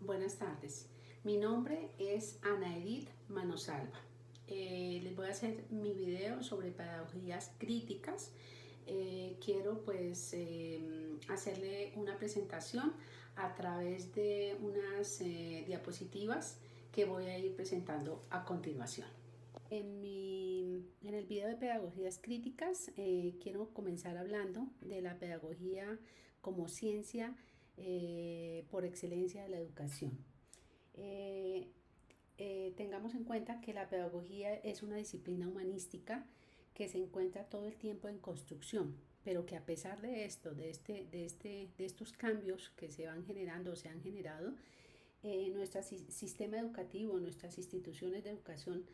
Buenas tardes, mi nombre es Ana Edith Manosalva. Les voy a hacer mi video sobre pedagogías críticas. Quiero hacerle una presentación a través de unas diapositivas que voy a ir presentando a continuación. En el video de pedagogías críticas quiero comenzar hablando de la pedagogía como ciencia por excelencia de la educación. Tengamos en cuenta que la pedagogía es una disciplina humanística que se encuentra todo el tiempo en construcción, pero que a pesar de esto, de estos cambios que se van generando o se han generado, nuestro sistema educativo, nuestras instituciones de educación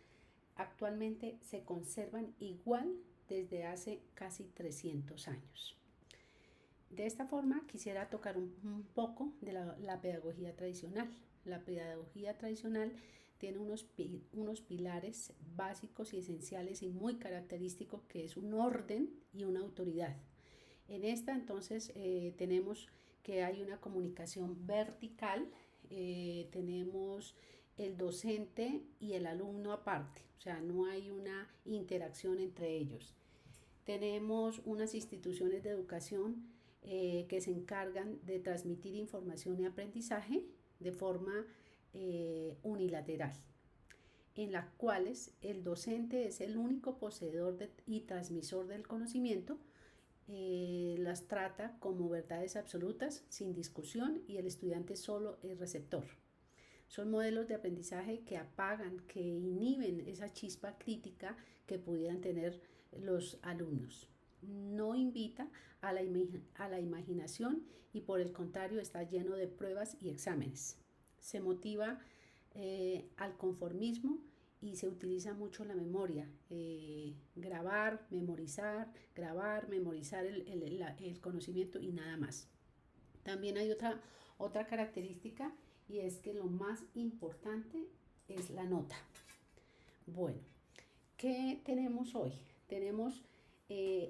actualmente se conservan igual desde hace casi 300 años. De esta forma quisiera tocar un poco de la pedagogía tradicional. La pedagogía tradicional tiene unos pilares básicos y esenciales y muy característicos, que es un orden y una autoridad. En esta entonces tenemos que hay una comunicación vertical, tenemos el docente y el alumno aparte, o sea, no hay una interacción entre ellos. Tenemos unas instituciones de educación que se encargan de transmitir información y aprendizaje de forma unilateral, en las cuales el docente es el único poseedor y transmisor del conocimiento, las trata como verdades absolutas, sin discusión, y el estudiante solo es receptor. Son modelos de aprendizaje que apagan, que inhiben esa chispa crítica que pudieran tener los alumnos. No invita a la imaginación y por el contrario está lleno de pruebas y exámenes. Se motiva al conformismo y se utiliza mucho la memoria, grabar, memorizar el conocimiento y nada más. También hay otra característica, y es que lo más importante es la nota. Bueno, ¿qué tenemos hoy?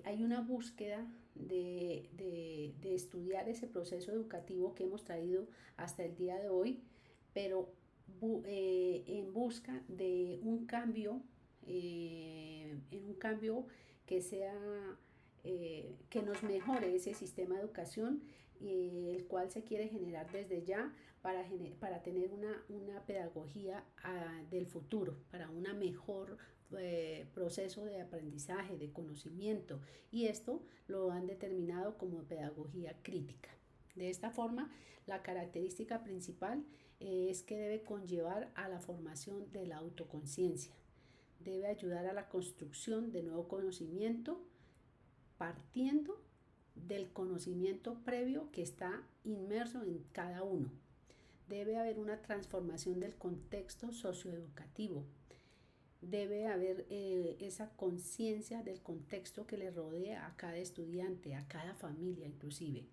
Hay una búsqueda de estudiar ese proceso educativo que hemos traído hasta el día de hoy, pero en busca de un cambio, que sea que nos mejore ese sistema de educación, el cual se quiere generar desde ya para tener una pedagogía del futuro, para un mejor proceso de aprendizaje, de conocimiento, y esto lo han determinado como pedagogía crítica. De esta forma, la característica principal es que debe conllevar a la formación de la autoconciencia, debe ayudar a la construcción de nuevo conocimiento, partiendo del conocimiento previo que está inmerso en cada uno. Debe haber una transformación del contexto socioeducativo. Debe haber esa conciencia del contexto que le rodea a cada estudiante, a cada familia inclusive.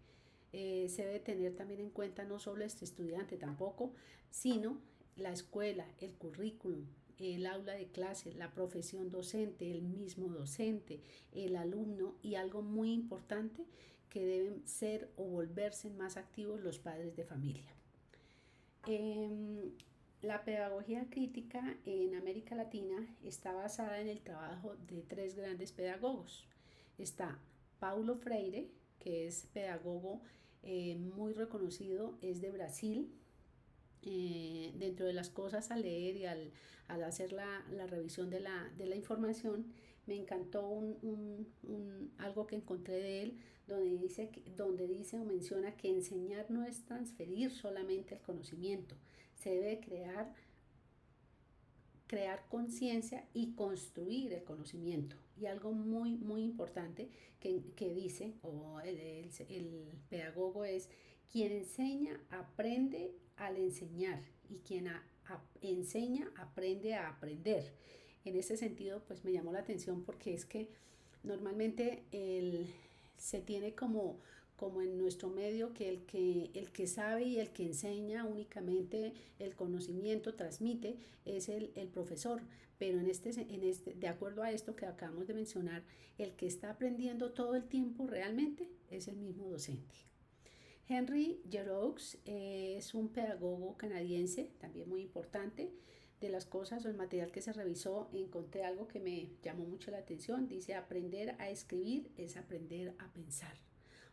Se debe tener también en cuenta no solo este estudiante tampoco, sino la escuela, el currículum, el aula de clase, la profesión docente, el mismo docente, el alumno, y algo muy importante, que deben ser o volverse más activos los padres de familia. La pedagogía crítica en América Latina está basada en el trabajo de tres grandes pedagogos. Está Paulo Freire, que es pedagogo muy reconocido, es de Brasil. Dentro de las cosas a leer y al hacer la revisión de la información, me encantó algo que encontré de él, donde dice o menciona que enseñar no es transferir solamente el conocimiento, se debe crear conciencia y construir el conocimiento. Y algo muy muy importante que dice el pedagogo es: quien enseña aprende al enseñar, y quien enseña aprende a aprender. En ese sentido, pues me llamó la atención, porque es que normalmente se tiene como en nuestro medio que el que sabe y el que enseña únicamente el conocimiento, transmite, es el profesor, pero de acuerdo a esto que acabamos de mencionar, el que está aprendiendo todo el tiempo realmente es el mismo docente. Henry Geroux es un pedagogo canadiense, también muy importante. De las cosas o el material que se revisó, encontré algo que me llamó mucho la atención. Dice, aprender a escribir es aprender a pensar.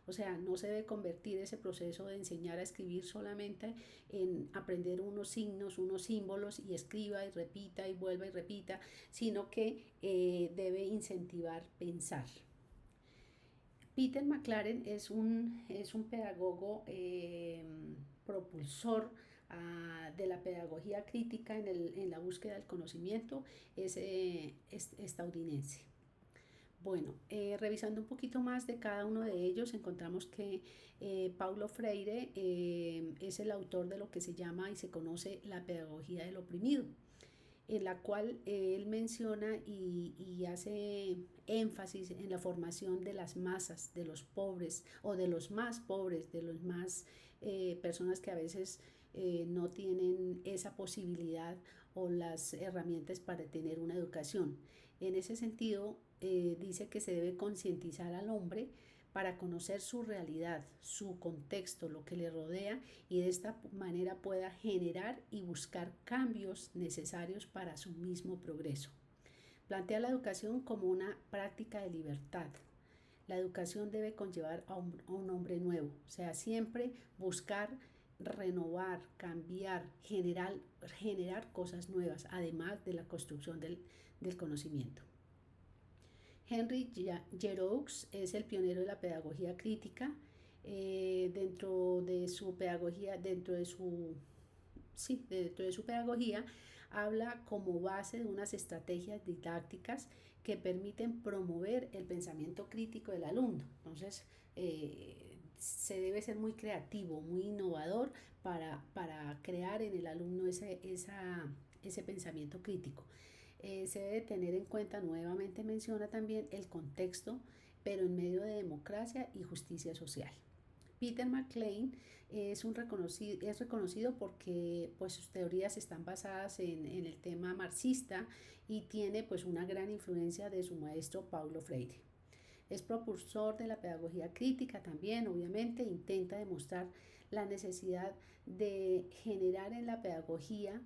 O sea, no se debe convertir ese proceso de enseñar a escribir solamente en aprender unos signos, unos símbolos y escriba y repita y vuelva y repita, sino que debe incentivar pensar. Peter McLaren es un pedagogo propulsor de la pedagogía crítica en la búsqueda del conocimiento, es estadounidense. Bueno, revisando un poquito más de cada uno de ellos, encontramos que Paulo Freire es el autor de lo que se llama y se conoce la pedagogía del oprimido, en la cual él menciona y hace énfasis en la formación de las masas, de los pobres o de los más pobres, de los más personas que a veces no tienen esa posibilidad o las herramientas para tener una educación. En ese sentido, dice que se debe concientizar al hombre para conocer su realidad, su contexto, lo que le rodea y de esta manera pueda generar y buscar cambios necesarios para su mismo progreso. Plantea la educación como una práctica de libertad. La educación debe conllevar a un hombre nuevo, o sea, siempre buscar renovar, cambiar, generar cosas nuevas, además de la construcción del conocimiento. Henry Geroux es el pionero de la pedagogía crítica. Dentro de su pedagogía, dentro de su pedagogía, habla como base de unas estrategias didácticas que permiten promover el pensamiento crítico del alumno. Entonces, se debe ser muy creativo, muy innovador para crear en el alumno ese pensamiento crítico. Se debe tener en cuenta, nuevamente menciona también el contexto, pero en medio de democracia y justicia social. Peter McLean es reconocido porque pues, sus teorías están basadas en el tema marxista y tiene pues, una gran influencia de su maestro Paulo Freire. Es propulsor de la pedagogía crítica también, obviamente, intenta demostrar la necesidad de generar en la pedagogía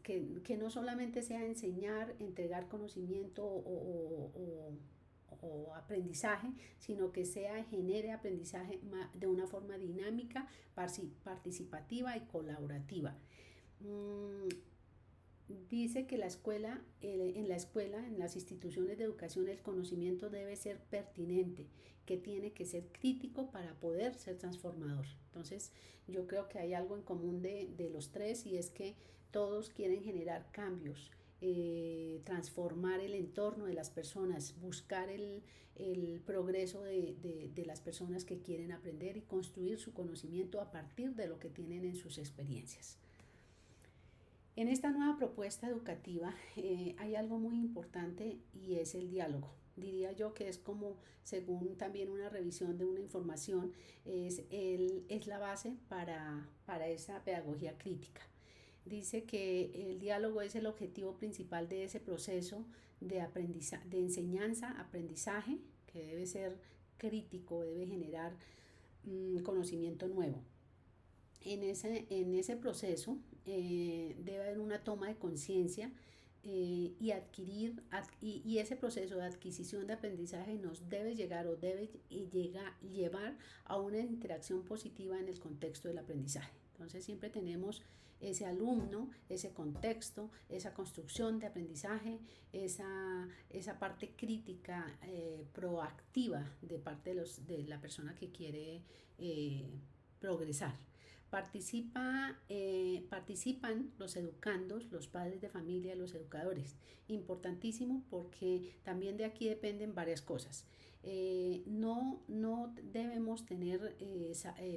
que no solamente sea enseñar, entregar conocimiento o aprendizaje, sino que genere aprendizaje de una forma dinámica, participativa y colaborativa. Dice que en las instituciones de educación, el conocimiento debe ser pertinente, que tiene que ser crítico para poder ser transformador. Entonces, yo creo que hay algo en común de los tres y es que todos quieren generar cambios, transformar el entorno de las personas, buscar el progreso de las personas que quieren aprender y construir su conocimiento a partir de lo que tienen en sus experiencias. En esta nueva propuesta educativa hay algo muy importante y es el diálogo. Diría yo que es como, según también una revisión de una información, es la base para esa pedagogía crítica. Dice que el diálogo es el objetivo principal de ese proceso de enseñanza-aprendizaje, que debe ser crítico, debe generar conocimiento nuevo. En ese proceso debe haber una toma de conciencia y ese proceso de adquisición de aprendizaje nos debe llevar a una interacción positiva en el contexto del aprendizaje. Entonces siempre tenemos ese alumno, ese contexto, esa construcción de aprendizaje, esa parte crítica proactiva de parte de la persona que quiere progresar. Participan los educandos, los padres de familia, los educadores. Importantísimo porque también de aquí dependen varias cosas. No debemos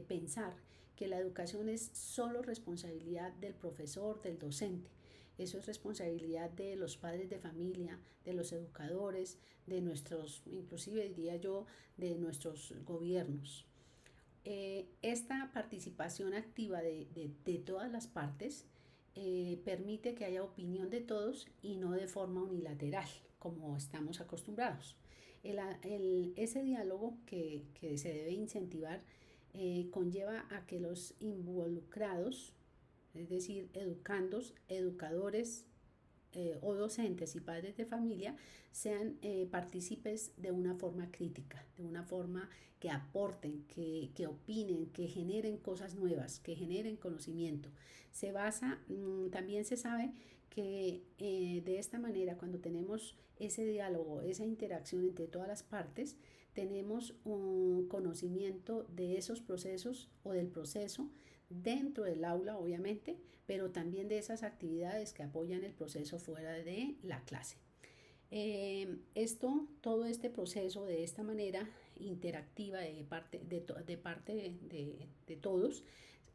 pensar que la educación es solo responsabilidad del profesor, del docente. Eso es responsabilidad de los padres de familia, de los educadores, inclusive diría yo, de nuestros gobiernos. Esta participación activa de todas las partes permite que haya opinión de todos y no de forma unilateral, como estamos acostumbrados. Ese diálogo que se debe incentivar conlleva a que los involucrados, es decir, educandos, educadores, o docentes y padres de familia, sean partícipes de una forma crítica, de una forma que aporten, que opinen, que generen cosas nuevas, que generen conocimiento. Se basa, también se sabe que de esta manera, cuando tenemos ese diálogo, esa interacción entre todas las partes, tenemos un conocimiento de esos procesos o del proceso dentro del aula, obviamente, pero también de esas actividades que apoyan el proceso fuera de la clase. Todo este proceso de esta manera interactiva de todos,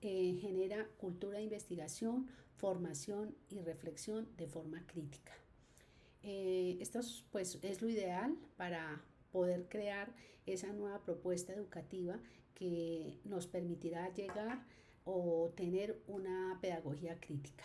genera cultura de investigación, formación y reflexión de forma crítica. Esto pues, es lo ideal para poder crear esa nueva propuesta educativa que nos permitirá llegar o tener una pedagogía crítica.